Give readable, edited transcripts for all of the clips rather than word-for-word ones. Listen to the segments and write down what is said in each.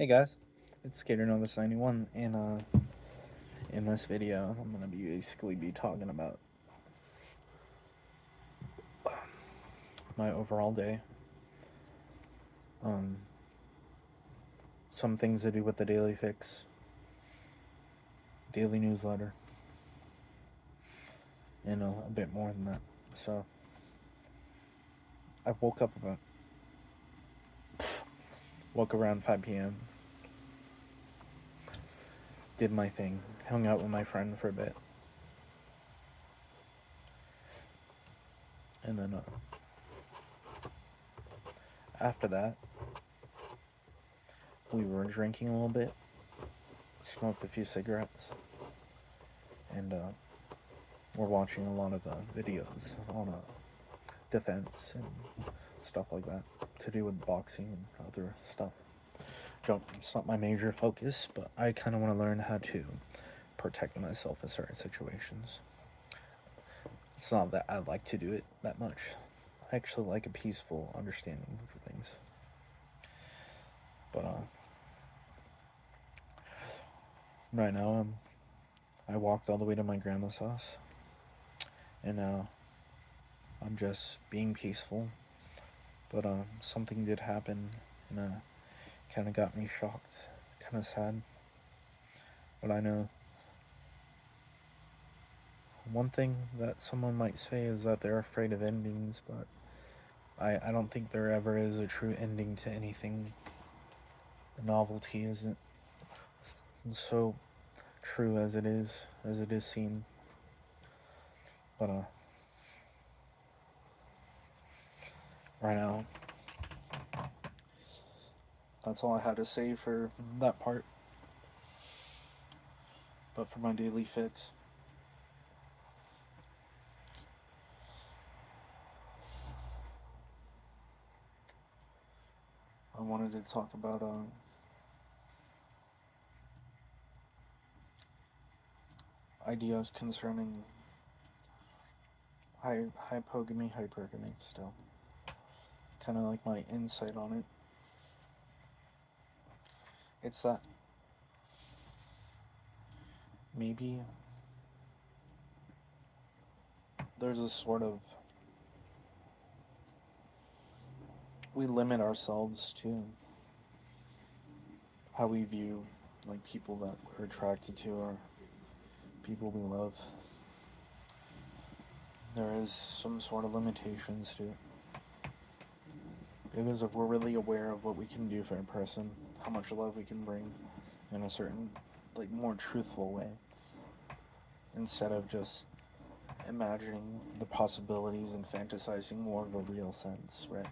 Hey guys, it's Skater Novus 91, and in this video, I'm gonna be talking about my overall day, um, some things to do with the daily fix, daily newsletter, and a bit more than that. So, I woke around 5 p.m., did my thing, hung out with my friend for a bit, and then after that, we were drinking a little bit, smoked a few cigarettes, and we're watching a lot of videos on defense and stuff like that to do with boxing and other stuff. It's not my major focus, but I kind of want to learn how to protect myself in certain situations. It's not that I like to do it that much. I actually like a peaceful understanding for things. But right now I walked all the way to my grandma's house, and now I'm just being peaceful. But something did happen, and kind of got me shocked, kind of sad. But I know one thing that someone might say is that they're afraid of endings, but I don't think there ever is a true ending to anything. The novelty isn't so true as it is seen. But right now, that's all I had to say for that part. But for my daily fix, I wanted to talk about ideas concerning hypergamy still. Kind of like my insight on it. It's that maybe there's a sort of, we limit ourselves to how we view like people that we're attracted to or people we love. There is some sort of limitations to it. Because if we're really aware of what we can do for a person, how much love we can bring in a certain, like, more truthful way, instead of just imagining the possibilities and fantasizing more of a real sense, right?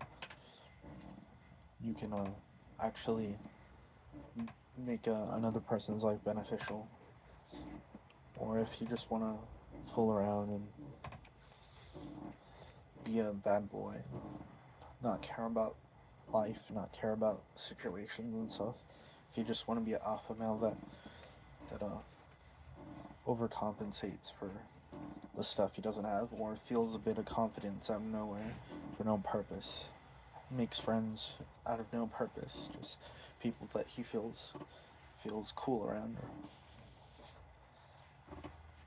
You can actually make another person's life beneficial. Or if you just want to fool around and be a bad boy, not care about life, not care about situations and stuff. If you just want to be an alpha male that overcompensates for the stuff he doesn't have, or feels a bit of confidence out of nowhere for no purpose, makes friends out of no purpose, just people that he feels cool around.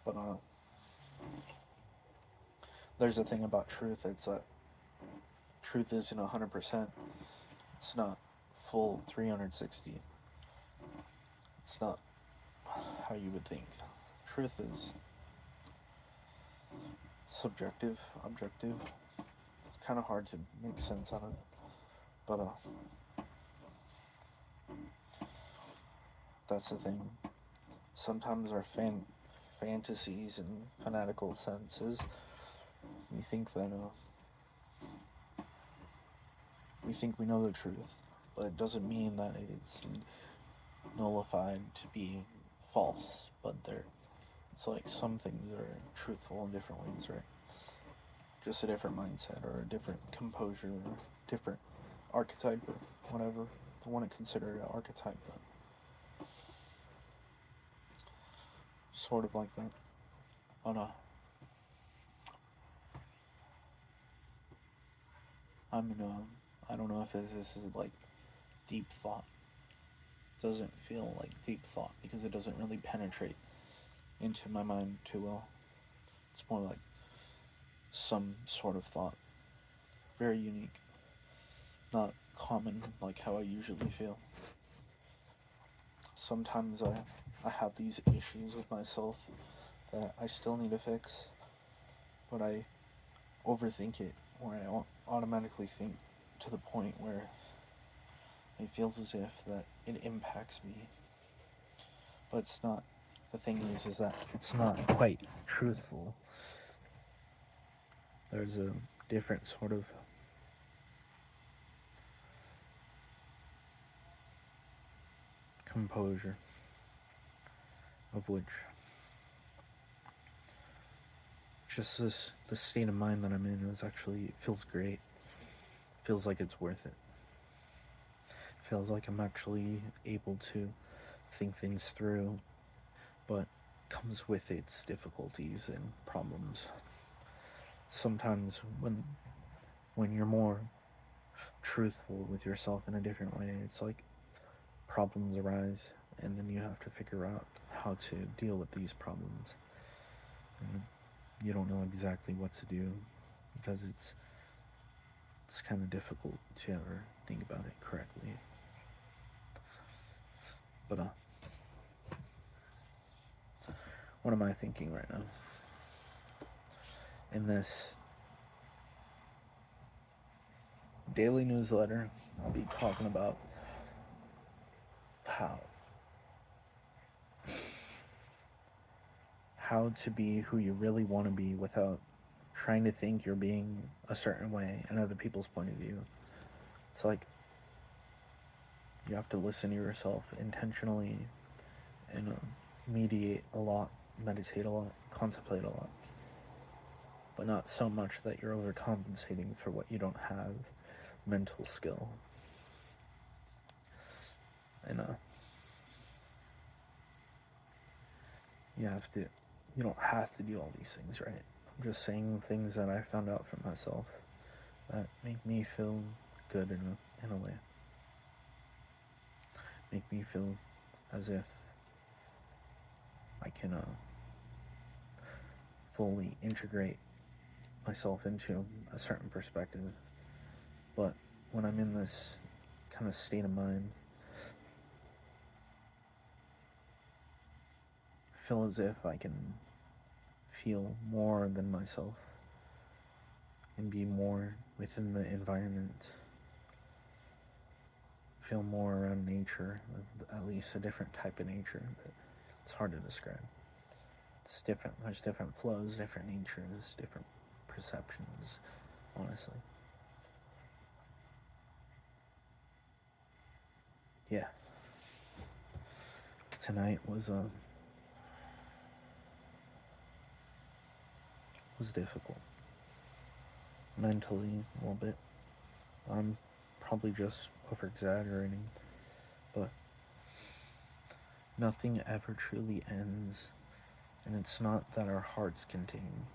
But there's a thing about truth. It's that truth isn't 100%. It's not full 360. It's not how you would think. Truth is subjective, objective. It's kind of hard to make sense out of it. But that's the thing. Sometimes our fantasies and fanatical senses, we think that we think we know the truth, but it doesn't mean that it's nullified to be false. But it's like some things are truthful in different ways, right? Just a different mindset or a different composure or different archetype or whatever. I want to consider it an archetype, but sort of like that. Oh no. I don't know if this is like deep thought. doesn't feel like deep thought because it doesn't really penetrate into my mind too well. It's more like some sort of thought, very unique, not common like how I usually feel. Sometimes I have these issues with myself that I still need to fix, but I overthink it, or I automatically think to the point where it feels as if that it impacts me. But it's not. The thing is that it's not quite truthful. There's a different sort of composure of which just the state of mind that I'm in is actually, it feels great. It feels like it's worth it. It feels like I'm actually able to think things through, but comes with its difficulties and problems. Sometimes when you're more truthful with yourself in a different way, it's like problems arise and then you have to figure out how to deal with these problems. And you don't know exactly what to do because it's kind of difficult to ever think about it correctly. But what am I thinking right now? In this daily newsletter, I'll be talking about how to be who you really want to be without trying to think you're being a certain way in other people's point of view. It's like you have to listen to yourself intentionally and meditate a lot, meditate a lot, contemplate a lot, but not so much that you're overcompensating for what you don't have mental skill. And you don't have to do all these things, right? I'm just saying things that I found out for myself that make me feel good in a way. Make me feel as if I can fully integrate myself into a certain perspective. But when I'm in this kind of state of mind, I feel as if I can feel more than myself and be more within the environment, feel more around nature, at least a different type of nature that it's hard to describe. It's different. There's different flows, different natures, different perceptions, honestly. Yeah. Tonight was difficult. Mentally, a little bit. I'm probably just over exaggerating, but nothing ever truly ends, and it's not that our hearts contain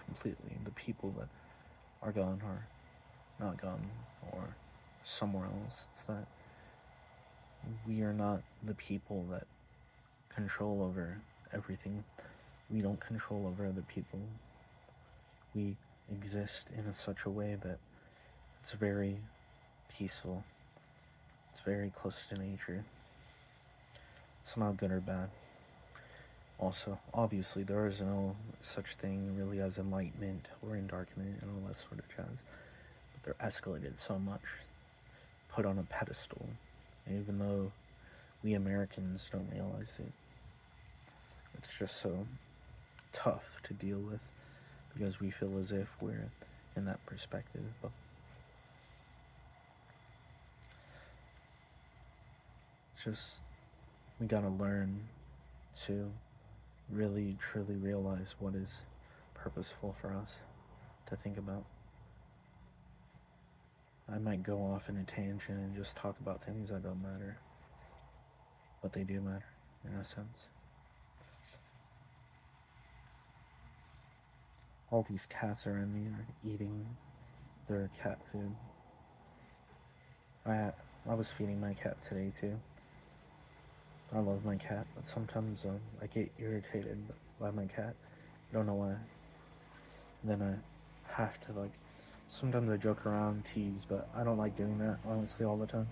completely. The people that are gone are not gone or somewhere else. It's that we are not the people that control over everything. We don't control over other people. We exist in such a way that it's very peaceful. It's very close to nature. It's not good or bad. Also, obviously, there is no such thing really as enlightenment or endarkment and all that sort of jazz. But they're escalated so much, put on a pedestal, even though we Americans don't realize it. It's just so tough to deal with because we feel as if we're in that perspective. But it's just, we gotta learn to really truly realize what is purposeful for us to think about. I might go off in a tangent and just talk about things that don't matter, but they do matter in a sense. All these cats around me are eating their cat food. I was feeding my cat today too. I love my cat, but sometimes I get irritated by my cat. I don't know why. And then I have to, like, sometimes I joke around, tease, but I don't like doing that, honestly, all the time.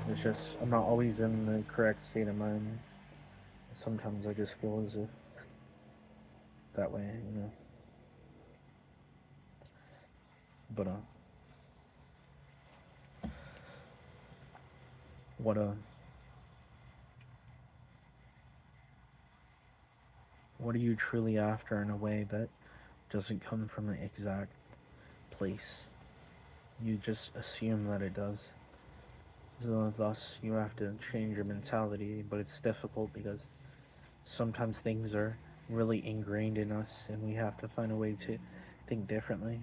It's just, I'm not always in the correct state of mind. Sometimes I just feel as if that way, you know. But, what, what are you truly after in a way that doesn't come from an exact place? You just assume that it does. So thus, you have to change your mentality, but it's difficult because sometimes things are really ingrained in us and we have to find a way to think differently.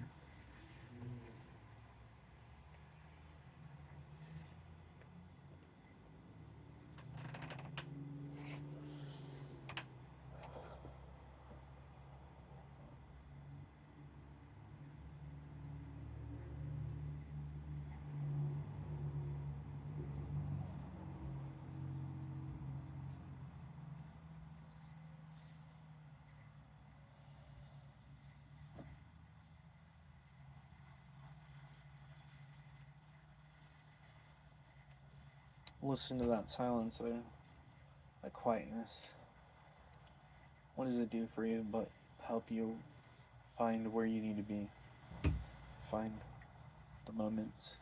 Listen to that silence there, that quietness. What does it do for you but help you find where you need to be? Find the moments.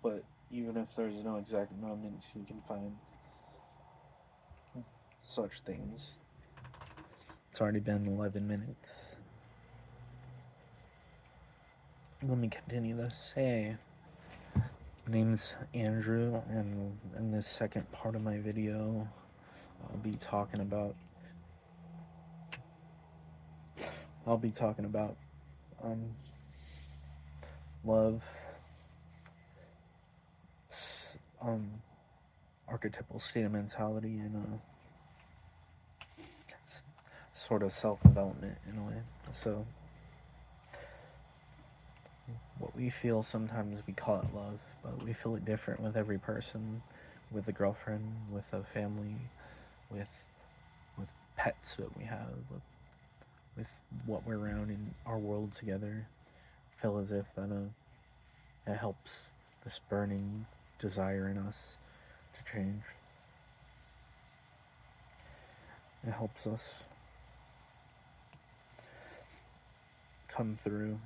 But even if there's no exact moment, you can find such things. It's already been 11 minutes. Let me continue this. Hey, my name's Andrew, and in this second part of my video, I'll be talking about um, love, um, archetypal state of mentality, and sort of self-development in a way. So what we feel, sometimes we call it love, but we feel it different with every person, with a girlfriend, with a family, with pets that we have, with what we're around in our world together. Feel as if that it helps this burning desire in us to change. It helps us come through.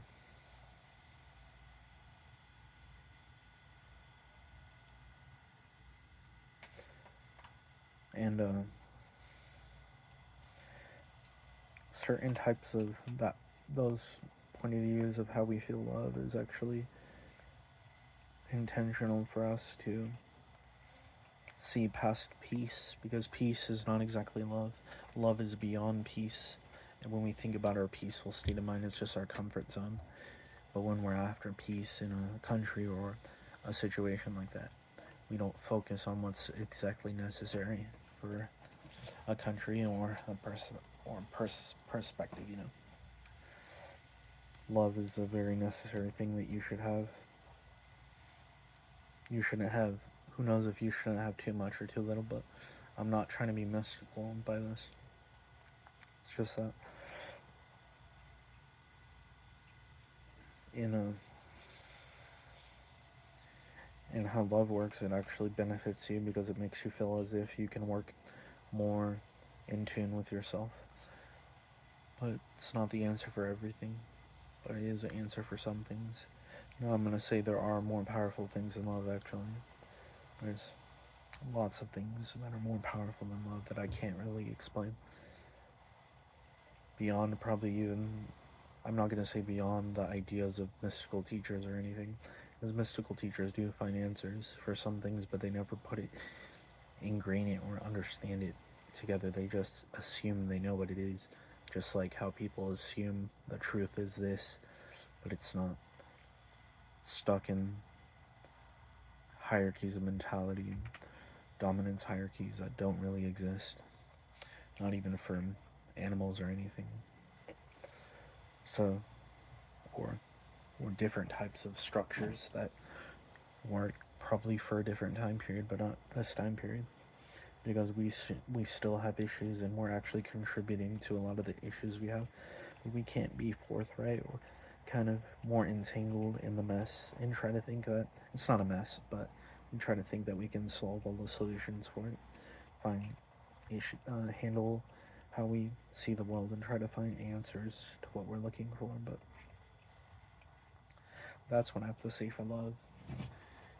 And certain types of those point of views of how we feel love is actually intentional for us to see past peace, because peace is not exactly love. Love is beyond peace. And when we think about our peaceful state of mind, it's just our comfort zone. But when we're after peace in a country or a situation like that, we don't focus on what's exactly necessary for a country or a person or perspective, you know. Love is a very necessary thing that you should have. You shouldn't have, who knows if you shouldn't have too much or too little, but I'm not trying to be mystical by this. It's just that in how love works, it actually benefits you because it makes you feel as if you can work more in tune with yourself. But it's not the answer for everything, but it is an answer for some things. Now I'm going to say there are more powerful things in love, actually. There's lots of things that are more powerful than love that I can't really explain. Beyond probably even, I'm not going to say beyond the ideas of mystical teachers or anything, because mystical teachers do find answers for some things, but they never put it, ingrain it, or understand it together. They just assume they know what it is, just like how people assume the truth is this, but it's not. Stuck in hierarchies of mentality, dominance hierarchies that don't really exist, not even for animals or anything. So, or different types of structures that work probably for a different time period, but not this time period. because we still have issues, and we're actually contributing to a lot of the issues we have. We can't be forthright or kind of more entangled in the mess and try to think that it's not a mess, but we try to think that we can solve all the solutions for it, find issue, handle how we see the world, and try to find answers to what we're looking for. But that's what I have to say for love.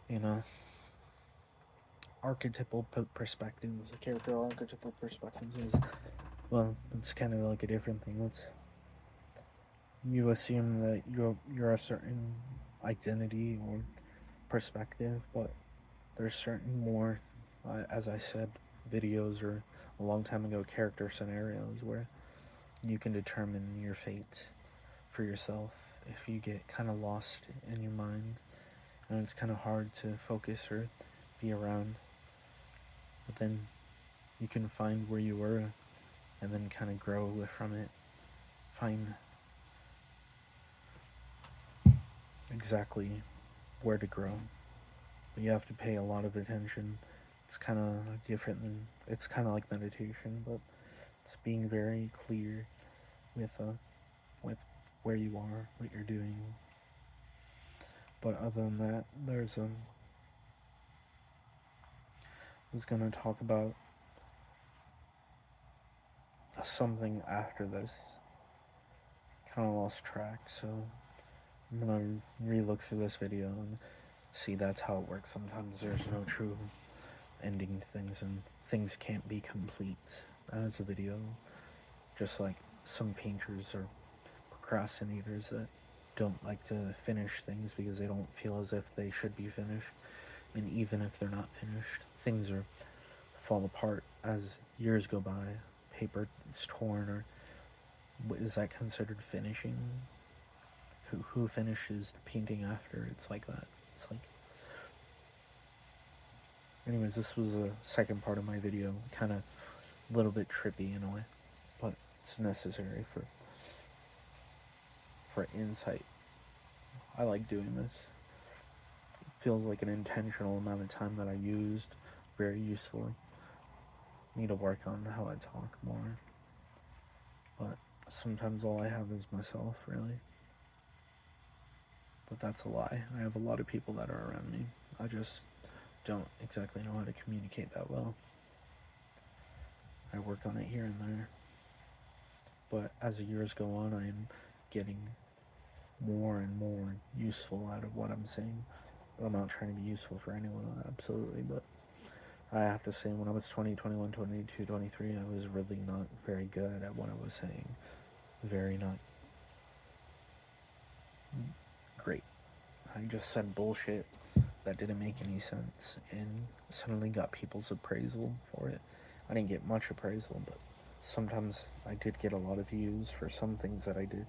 You know, archetypal perspectives, character archetypal perspectives is, well, it's kind of like a different thing. It's, you assume that you're a certain identity or perspective, but there's certain more, as I said, videos or a long time ago character scenarios where you can determine your fate for yourself if you get kind of lost in your mind, and it's kind of hard to focus or be around, but then you can find where you were and then kind of grow from it, find exactly where to grow. But you have to pay a lot of attention. It's kind of different than, it's kind of like meditation, but it's being very clear with where you are, what you're doing. But other than that, there's I was gonna talk about something after this. Kind of lost track, so I'm gonna re-look through this video and see that's how it works. Sometimes there's no true ending to things, and things can't be complete as a video. Just like some painters or procrastinators that don't like to finish things because they don't feel as if they should be finished. And even if they're not finished, things are fall apart as years go by. Paper is torn, or is that considered finishing? Who finishes the painting after? It's like that. It's like, anyways, this was the second part of my video, kind of a little bit trippy in a way, but it's necessary for insight. I like doing this. It feels like an intentional amount of time that I used very usefully. Need to work on how I talk more, but sometimes all I have is myself, really. But that's a lie. I have a lot of people that are around me. I just don't exactly know how to communicate that well. I work on it here and there. But as the years go on, I am getting more and more useful out of what I'm saying. But I'm not trying to be useful for anyone, absolutely. But I have to say, when I was 20, 21, 22, 23, I was really not very good at what I was saying. Very not great. I just said bullshit that didn't make any sense, and suddenly got people's appraisal for it. I didn't get much appraisal, but sometimes I did get a lot of views for some things that I did.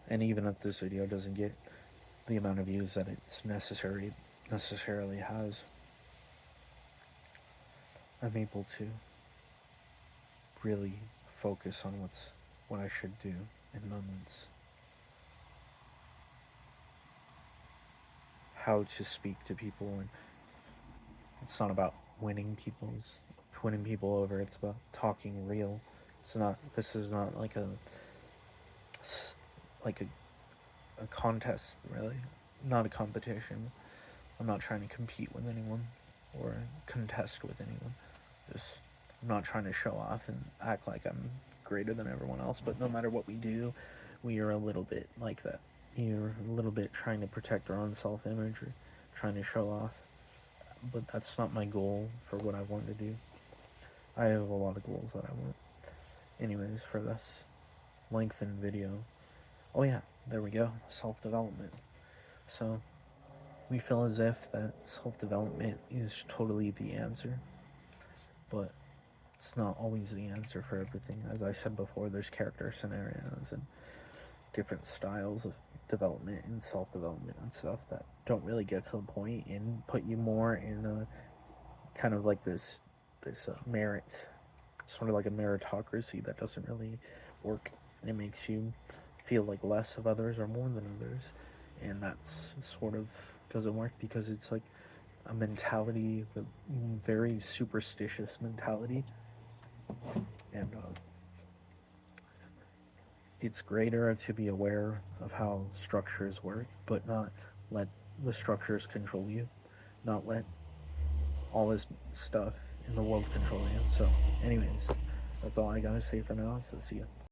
And even if this video doesn't get the amount of views that it's necessarily has, I'm able to really focus on what I should do in moments. How to speak to people, and it's not about winning people over. It's about talking real. This is not like a contest, really. Not a competition. I'm not trying to compete with anyone or contest with anyone. I'm not trying to show off and act like I'm greater than everyone else, but no matter what we do, we are a little bit like that. You're a little bit trying to protect our own self-image or trying to show off. But that's not my goal for what I want to do. I have a lot of goals that I want. Anyways, for this lengthened video, oh yeah, there we go, self-development. So we feel as if that self-development is totally the answer, but it's not always the answer for everything. As I said before, there's character scenarios and different styles of development and self-development and stuff that don't really get to the point and put you more in a kind of like this merit, sort of like a meritocracy that doesn't really work, and it makes you feel like less of others or more than others, and that's sort of doesn't work, because it's like a mentality, a very superstitious mentality, and it's greater to be aware of how structures work, but not let the structures control you, not let all this stuff in the world control you. So, anyways, that's all I gotta say for now. So, see ya.